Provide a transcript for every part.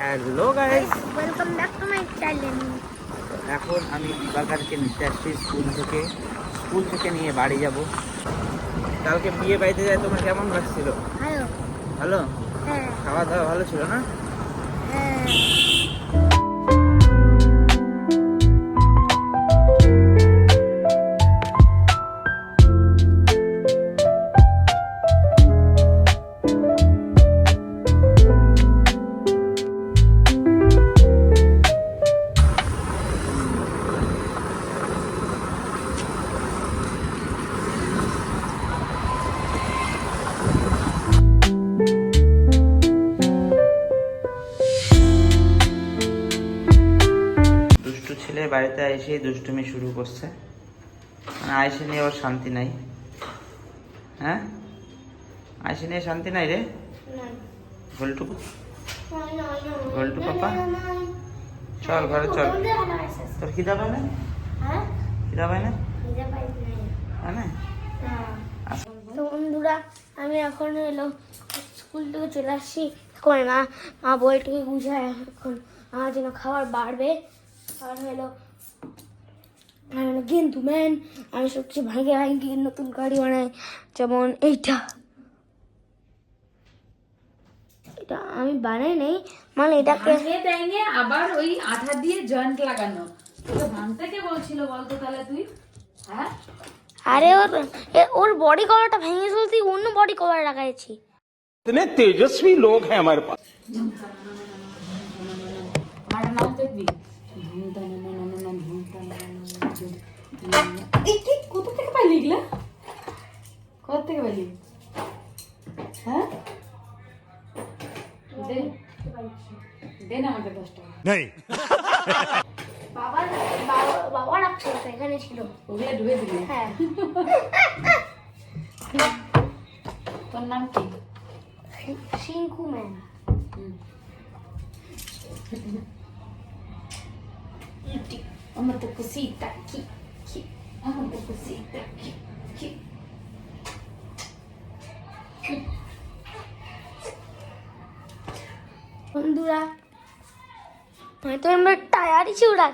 Hello guys, welcome back to my channel. এখন আমি দিবাকারকে নিতে আসছি স্কুল থেকে নিয়ে বাড়ি যাব। কালকে বিয়ে বাড়িতে যায়, তোমার কেমন লাগছিল? ভালো। ভালো? হ্যাঁ খাওয়া দাওয়া ভালো ছিল না? হ্যাঁ। দুষ্টু ছেলে বাড়িতে এসে দুষ্টুমি শুরু করছে, মানে আয়সে নিয়ে ওর শান্তি নাই। হ্যাঁ, আয়সে নিয়ে শান্তি নাই রে। গোলটু গোলটু পাপা, চল ঘরে চল। তোর খিদা পায় না? খিদা পায় না? পায় না? তো বন্ধুরা, আমি এখন এলো স্কুল থেকে চলে আসছি। এখন মা বইটাকে বুঝায়, এখন আমার জন্য খাবার বাড়বে। আর হলো কিন্তু ম্যান, আমি সব কিছু ভাঙে ভাঙে নতুন গাড়ি বানাই, যেমন এইটা। এটা আমি বানাই নাই, মানে এটাকে ভেঙে আবার ওই আঠা দিয়ে জয়েন্ট লাগানো। তোকে ভাঙতে কে বলছিল বলতো তাহলে তুই? হ্যাঁ, আরে ওর বডি কভারটা ভেঙে চলতে অন্য বডি কভার লাগাইছি। इतने तेजस्वी लोग हैं हमारे पास। আমার নাম দেখবি। এই কোথা থেকে পাইলি এগুলা? কোথা থেকে পাইলি? হ্যাঁ, দে দে না আমাকে 10 টাকা। नहीं বাবা রাখছে, এখানে ছিল। ওগুলা ডুবে দিবি। হ্যাঁ। তোর নাম কি? শিঙ্কু ম্যান। আমার তো cosita কি কি, আমার তো cosita কি কি। বন্ধুরা, হয়তো আমরা টায়ারই চূড়া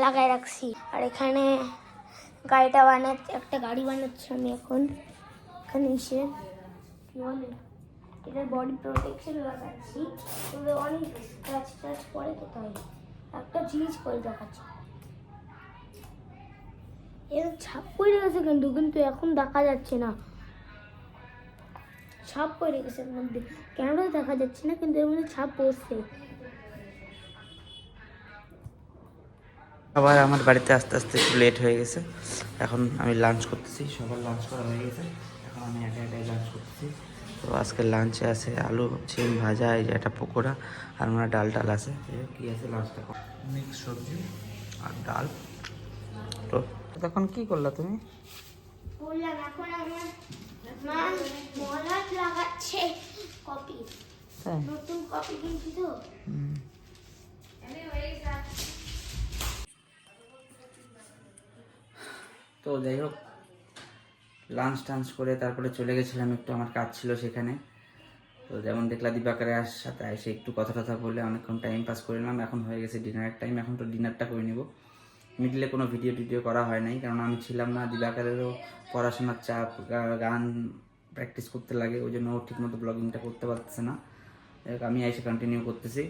লাগাই রাখছি। আর এখানে গাড়িটা বানাচ্ছি, একটা গাড়ি বানাচ্ছি আমি এখন। এখানে এসে কি বলে, এটার বডি প্রোটেকশন লাগাচ্ছি। ওদের অনেক স্ক্র্যাচ ট্যাচ পরে কোথায়, একটা জিনিস করে দেখাচ্ছি। এর ছাপ পড়ে গেছে, কিন্তু এখন দেখা যাচ্ছে না। ছাপ পড়ে গেছে এর মধ্যে, ক্যামেরায় দেখা যাচ্ছে না, কিন্তু এর মধ্যে ছাপ পড়ছে। আবার আমার বাড়িতে আস্তে আস্তে একটু লেট হয়ে গেছে। এখন আমি লাঞ্চ করতেছি, সবার লাঞ্চ করা হয়ে গেছে। এখন আমি একাই লাঞ্চ করতেছি। তো আজকের লাঞ্চে আছে আলু সিম ভাজা, এই যে একটা পকোড়া, আর আমার ডাল আছে। কি আছে লাঞ্চটা? মিক্স সবজি আর ডাল। তো তখন কি করলা তুমি? বললাম এখন আমার মা মলাট লাগাচ্ছে কপি, হ্যাঁ, নতুন কপি কিনছি তো। তো যাই হোক, লাঞ্চ টাঞ্চ করে তারপরে চলে গেছিলাম, একটু আমার কাজ ছিল সেখানে। তো যেমন দেখলা দিবাকারের সাথে এসে একটু কথা টথা বলে অনেকক্ষণ টাইম পাস করে নিলাম। এখন হয়ে গেছে ডিনারের টাইম, এখন তো ডিনারটা করে নিব। মিডলে কোনো ভিডিও করা হয় নাই, কারণ আমি ছিলাম না। দিবাকারেরও পড়াশোনার চাপ, গান প্র্যাকটিস করতে লাগে, ওই জন্য ও ঠিকমতো ব্লগিংটা করতে পারতেছে না। আমি এসে কন্টিনিউ করতেছি।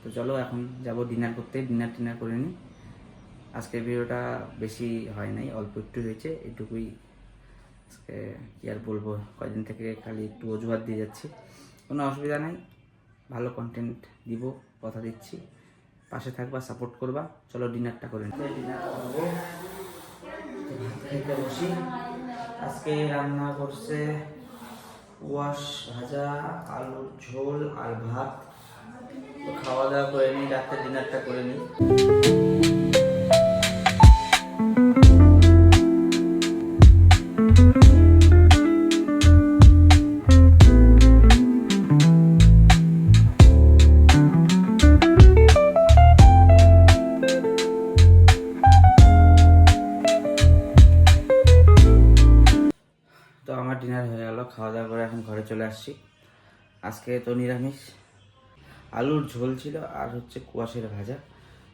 তো চলো এখন যাব ডিনার করতে, ডিনার করে নিই। আজকের ভিডিওটা বেশি হয় নাই, অল্প একটু হয়েছে, এটুকুই। আজকে কী আর বলবো, কয়দিন থেকে খালি একটু অজুহাত দিয়ে যাচ্ছি। কোনো অসুবিধা নাই, ভালো কন্টেন্ট দিব, কথা দিচ্ছি। পাশে থাকবা, সাপোর্ট করবা। চলো ডিনারটা করে নিই। ডিনার করবো, ভাত খাইতে বসি। আজকে রান্না করছে ওয়াশ ভাজা, আলুর ঝোল আর ভাত। তো খাওয়া দাওয়া করে নিই, রাত্রে ডিনারটা করে নিই। তো আমার ডিনার হয়ে গেল, খাওয়া দাওয়া করে এখন ঘরে চলে আসছি। আজকে তো নিরামিষ, আলুর ঝোল ছিল আর হচ্ছে কুয়াশের ভাজা।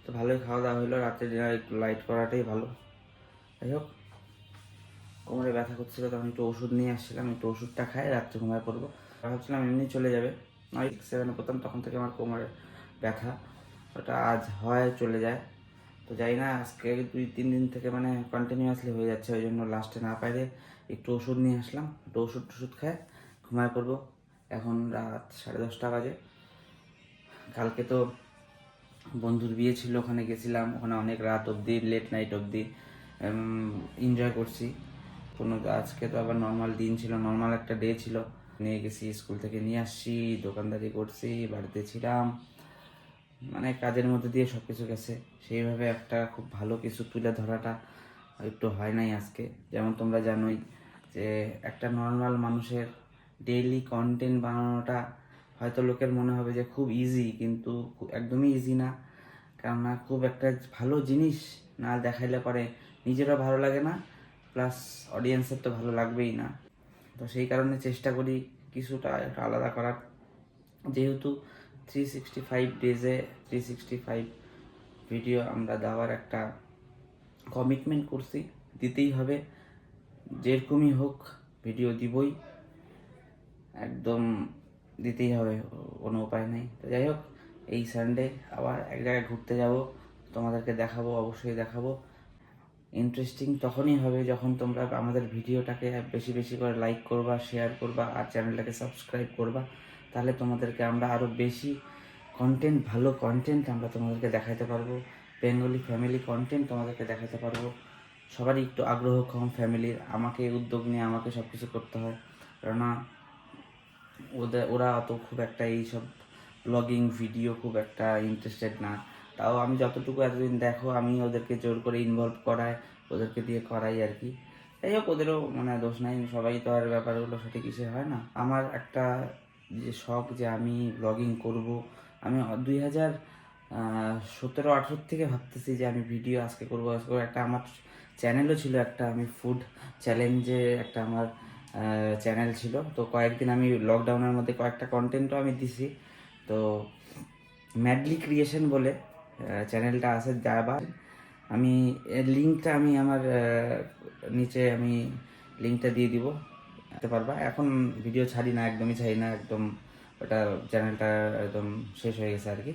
তো ভালোই খাওয়া দাওয়া হলো, রাত্রে ডিনার একটু লাইট করাটাই ভালো। যাই হোক, কোমরে ব্যথা করছিল তখন একটু ওষুধ নিয়ে আসছিলাম, একটু ওষুধটা খাই রাত্রে ঘুমায় পড়বো। ভাবছিলাম এমনি চলে যাবে, 9-7 প্রথম, তখন থেকে আমার কোমরে ব্যথা, ওটা আজ হয় চলে যায়। তো যাই না, আজকে 2-3 দিন থেকে মানে কন্টিনিউয়াসলি হয়ে যাচ্ছে, ওই জন্য লাস্টে না পাইলে একটু ওষুধ নিয়ে আসলাম, একটু ওষুধ খায় ঘুমায় পড়বো। এখন রাত 10:30 বাজে। কালকে তো বন্ধুর বিয়ে ছিল, ওখানে গেছিলাম, ওখানে অনেক রাত অবধি, লেট নাইট অবধি এনজয় করছি। আজকে তো আবার নর্মাল দিন ছিল, নর্মাল একটা ডে ছিল। নিয়ে গেছি, স্কুল থেকে নিয়ে আসছি, দোকানদারি করছি, বাড়িতে ছিলাম, মানে কাজের মধ্যে দিয়ে সব কিছু গেছে। সেইভাবে একটা খুব ভালো কিছু তুলে ধরাটা একটু হয় নাই আজকে। যেমন তোমরা জানোই যে একটা নর্মাল মানুষের ডেইলি কন্টেন্ট বানানোটা হয়তো লোকের মনে হবে যে খুব ইজি, কিন্তু একদমই ইজি না। কেননা খুব একটা ভালো জিনিস না দেখাইলে পরে নিজেরও ভালো লাগে না, প্লাস অডিয়েন্সের তো ভালো লাগবেই না। তো সেই কারণে চেষ্টা করি কিছুটা একটু আলাদা করার। যেহেতু 365 ডেজে 365 ভিডিও আমরা দেওয়ার একটা কমিটমেন্ট করছি, দিতেই হবে, যেরকমই হোক ভিডিও দিবই, একদম দিতেই হবে, কোনো উপায় নেই। তো যাই হোক, এই সানডে আবার এক জায়গায় ঘুরতে যাব, তোমাদেরকে দেখাবো, অবশ্যই দেখাবো। ইন্টারেস্টিং তখনই হবে যখন তোমরা আমাদের ভিডিওটাকে বেশি বেশি করে লাইক করবা, শেয়ার করবা, আর চ্যানেলটাকে সাবস্ক্রাইব করবা। তাহলে তোমাদেরকে আমরা আরও বেশি কন্টেন্ট, ভালো কন্টেন্ট আমরা তোমাদেরকে দেখাতে পারবো, বেঙ্গলি ফ্যামিলি কন্টেন্ট তোমাদেরকে দেখাতে পারবো। সবারই একটু আগ্রহ কম ফ্যামিলির, আমাকে উদ্যোগ নিয়ে আমাকে সব কিছু করতে হয়, কেননা ওরা অত খুব একটা এইসব ব্লগিং ভিডিও খুব একটা ইন্টারেস্টেড না। তাও আমি যতটুকু এতদিন দেখো, আমি ওদেরকে জোর করে ইনভলভ করাই, ওদেরকে দিয়ে করাই আর কি। যাই হোক, ওদেরও মানে দোষ নাই, সবাই তো আর ব্যাপারগুলো সঠিক কিছু হয় না। আমার একটা যে শখ যে আমি ব্লগিং করব, আমি 2017-18 থেকে ভাবতেছি যে আমি ভিডিও আজকে করবো। একটা আমার চ্যানেলও ছিল, একটা আমি ফুড চ্যালেঞ্জে একটা আমার চ্যানেল ছিল। তো কয়েকদিন আমি লকডাউনের মধ্যে কয়েকটা কন্টেন্টও আমি দিছি। তো ম্যাডলি ক্রিয়েশন বলে চ্যানেলটা আছে, যাবার আমি লিঙ্কটা আমি আমার নিচে আমি লিঙ্কটা দিয়ে দিব, দেখতে পারবা। এখন ভিডিও ছাড়ি না, একদমই ছাড়ি না, একদম ওটা চ্যানেলটা একদম শেষ হয়ে গেছে আর কি।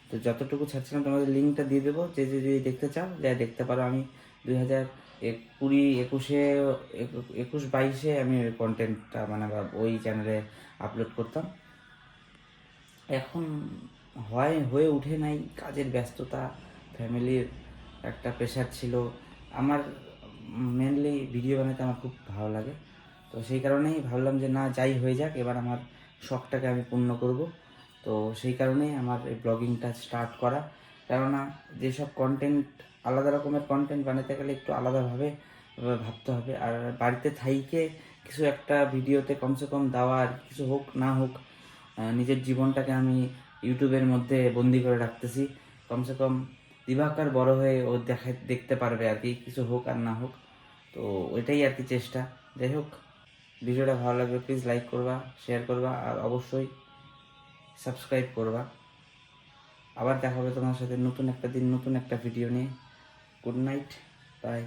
তো যতটুকু ছাড়ছিলাম তোমাদের লিঙ্কটা দিয়ে দেবো, যে যদি দেখতে চাও যাই দেখতে পারো। আমি 2020-21-22 আমি ওই কন্টেন্টটা মানে ওই চ্যানেলে আপলোড করতাম। এখন হয়ে উঠে নাই, কাজের ব্যস্ততা, ফ্যামিলির একটা প্রেশার ছিল। আমার মেনলি ভিডিও বানাতে আমার খুব ভালো লাগে, তো সেই কারণেই ভাবলাম যে না, যাই হয়ে যাক, এবার আমার শখটাকে আমি পূর্ণ করব। তো সেই কারণেই আমার এই ব্লগিংটা স্টার্ট করা। কেননা যেসব কন্টেন্ট, আলাদা রকমের কন্টেন্ট বানাতে গেলে একটু আলাদাভাবে ভাবতে হবে। আর বাড়িতে থাইকে কিছু একটা ভিডিওতে কমসে কম দেওয়ার, কিছু হোক না হোক, নিজের জীবনটাকে আমি ইউটিউবের মধ্যে বন্দি করে রাখতেছি। কমসে কম দিবাকর বড় হয়ে ও দেখতে পারবে আর কি, কিছু হোক আর না হোক। তো ওইটাই আর কি চেষ্টা। যাই হোক, ভিডিওটা ভালো লাগবে প্লিজ লাইক করবা, শেয়ার করবা, আর অবশ্যই সাবস্ক্রাইব করবা। আবার দেখা হবে তোমার সাথে নতুন একটা দিন, নতুন একটা ভিডিও নিয়ে। Good night, by.